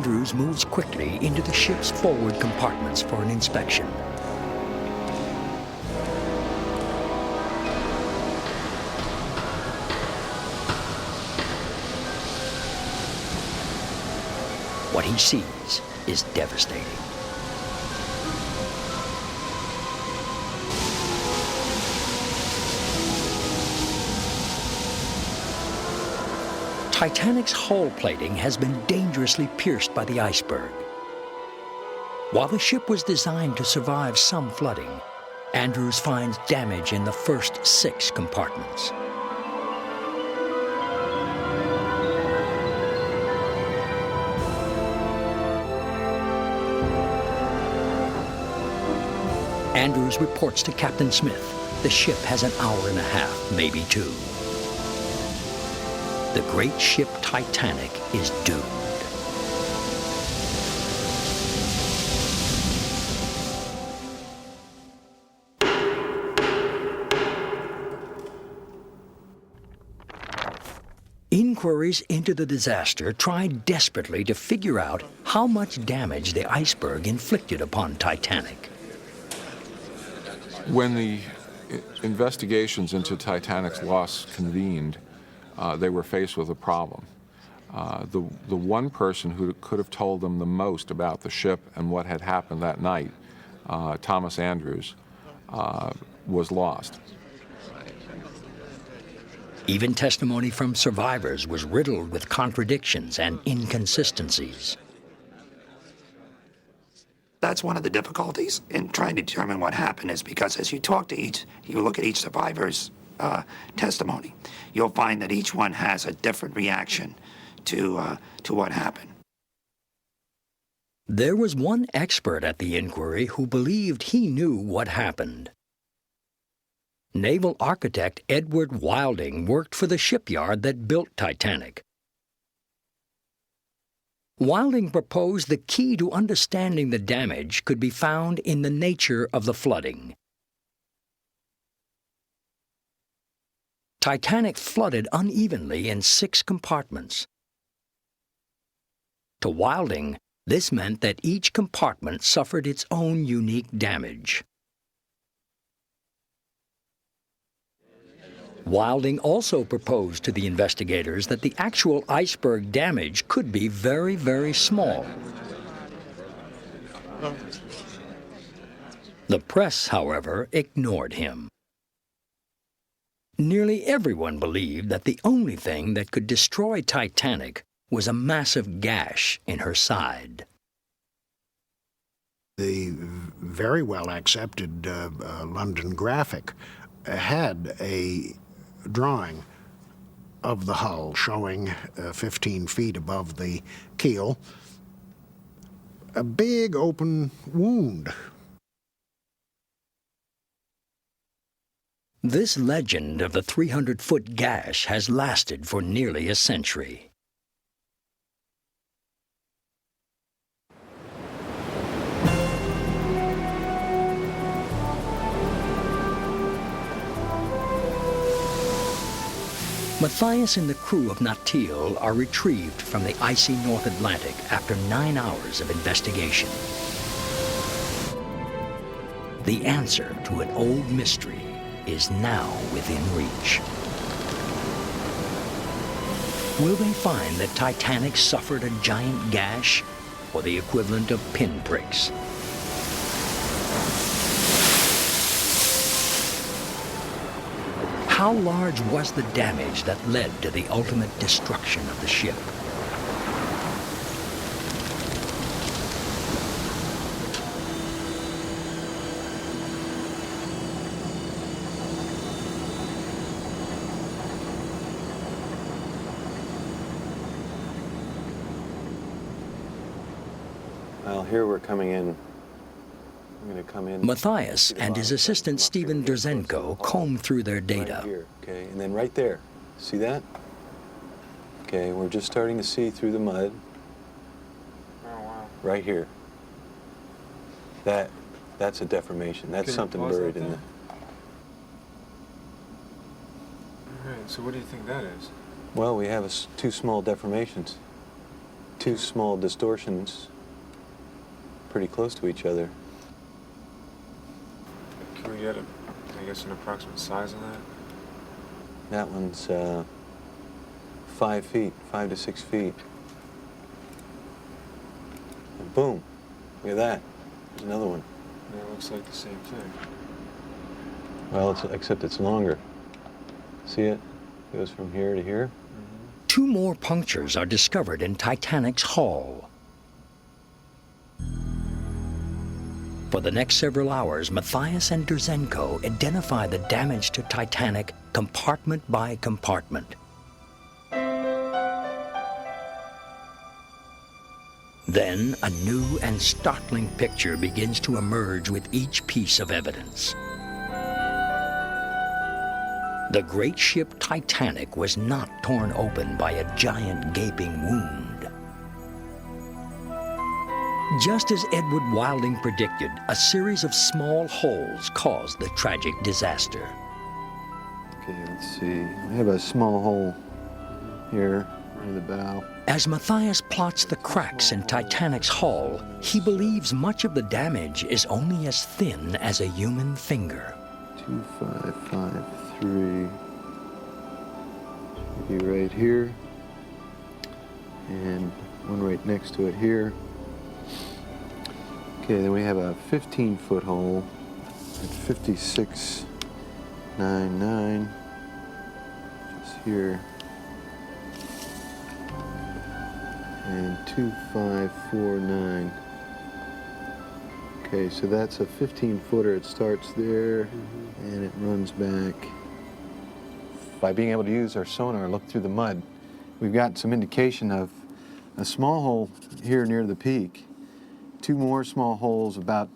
Andrews moves quickly into the ship's forward compartments for an inspection. What he sees is devastating. Titanic's hull plating has been dangerously pierced by the iceberg. While the ship was designed to survive some flooding, Andrews finds damage in the first 6 compartments. Andrews reports to Captain Smith the ship has an hour and a half, maybe 2. The great ship Titanic is doomed. Inquiries into the disaster tried desperately to figure out how much damage the iceberg inflicted upon Titanic. When the investigations into Titanic's loss convened, they were faced with a problem. The one person who could have told them the most about the ship and what had happened that night, Thomas Andrews, was lost. Even testimony from survivors was riddled with contradictions and inconsistencies. That's one of the difficulties in trying to determine what happened, is because as you look at each survivor's testimony, you'll find that each one has a different reaction to what happened. There was one expert at the inquiry who believed he knew what happened. Naval architect Edward Wilding worked for the shipyard that built Titanic. Wilding proposed the key to understanding the damage could be found in the nature of the flooding. Titanic flooded unevenly in 6 compartments. To Wilding, this meant that each compartment suffered its own unique damage. Wilding also proposed to the investigators that the actual iceberg damage could be very, very small. The press, however, ignored him. Nearly everyone believed that the only thing that could destroy Titanic was a massive gash in her side. The very well accepted London Graphic had a drawing of the hull showing 15 feet above the keel a big open wound. This legend of the 300-foot gash has lasted for nearly a century. Matthias and the crew of Natil are retrieved from the icy North Atlantic after 9 hours of investigation. The answer to an old mystery is now within reach. Will they find that Titanic suffered a giant gash or the equivalent of pinpricks? How large was the damage that led to the ultimate destruction of the ship? Well, here we're coming in. I'm going to come in. Matthias and his assistant Stephen Derzenko comb through their data. Right here, okay, and then right there. See that? Okay, we're just starting to see through the mud. Oh, wow. Right here. That's a deformation. That's something buried in there. All right, so what do you think that is? Well, we have 2 small deformations. two small distortions pretty close to each other. Can we get, I guess, an approximate size on that? That one's 5 feet, 5 to 6 feet. And boom, look at that. There's another one. Yeah, it looks like the same thing. Well, except it's longer. See it? Goes from here to here. Two more punctures are discovered in Titanic's hull. For the next several hours, Matthias and Derzenko identify the damage to Titanic compartment by compartment. Then a new and startling picture begins to emerge with each piece of evidence. The great ship Titanic was not torn open by a giant gaping wound. Just as Edward Wilding predicted, a series of small holes caused the tragic disaster. Okay, let's see. We have a small hole here near the bow. As Matthias plots the cracks in Titanic's hull, he believes much of the damage is only as thin as a human finger. 2553 should be right here, and one right next to it here. Okay, then we have a 15-foot hole at 5699, just here, and 2549. Okay, so that's a 15-footer. It starts there, and it runs back. By being able to use our sonar and look through the mud, we've got some indication of a small hole here near the peak, two more small holes about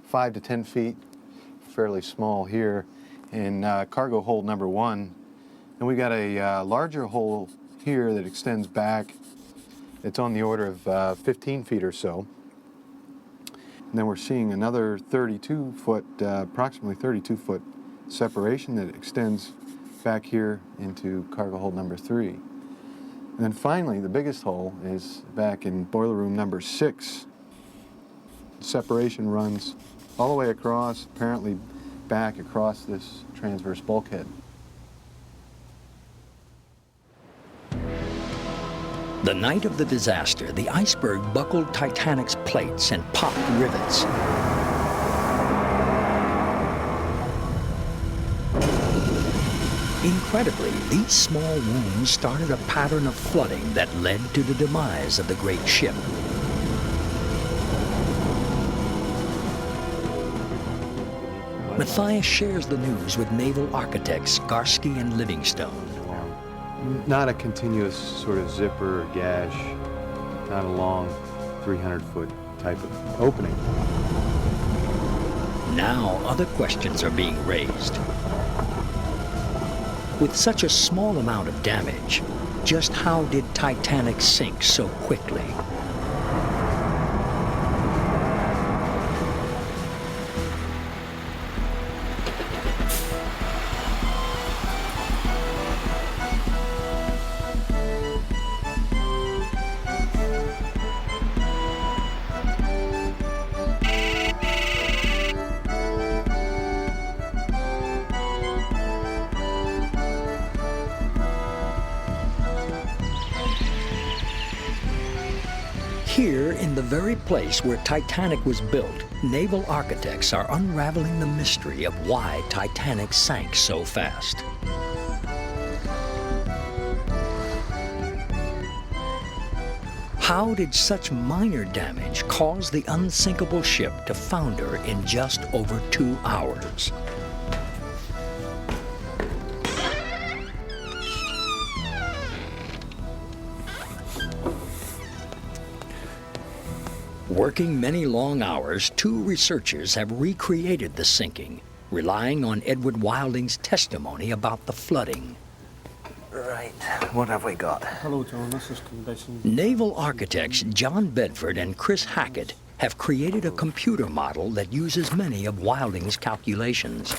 5 to 10 feet, fairly small here, and cargo hold number 1. And we got a larger hole here that extends back. It's on the order of 15 feet or so. And then we're seeing another 32-foot, approximately 32-foot separation that extends back here into cargo hold number 3. And then finally, the biggest hole is back in boiler room number 6. The separation runs all the way across, apparently back across this transverse bulkhead. The night of the disaster, the iceberg buckled Titanic's plates and popped rivets. Incredibly, these small wounds started a pattern of flooding that led to the demise of the great ship. Matthias shares the news with naval architects Garsky and Livingstone. Not a continuous sort of zipper or gash, not a long 300-foot type of opening. Now other questions are being raised. With such a small amount of damage, just how did Titanic sink so quickly? Here, in the very place where Titanic was built, naval architects are unraveling the mystery of why Titanic sank so fast. How did such minor damage cause the unsinkable ship to founder in just over 2 hours? Working many long hours, 2 researchers have recreated the sinking, relying on Edward Wilding's testimony about the flooding. Right, what have we got? Hello, John. This is condition. Naval architects John Bedford and Chris Hackett have created a computer model that uses many of Wilding's calculations.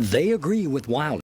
They agree with Wilding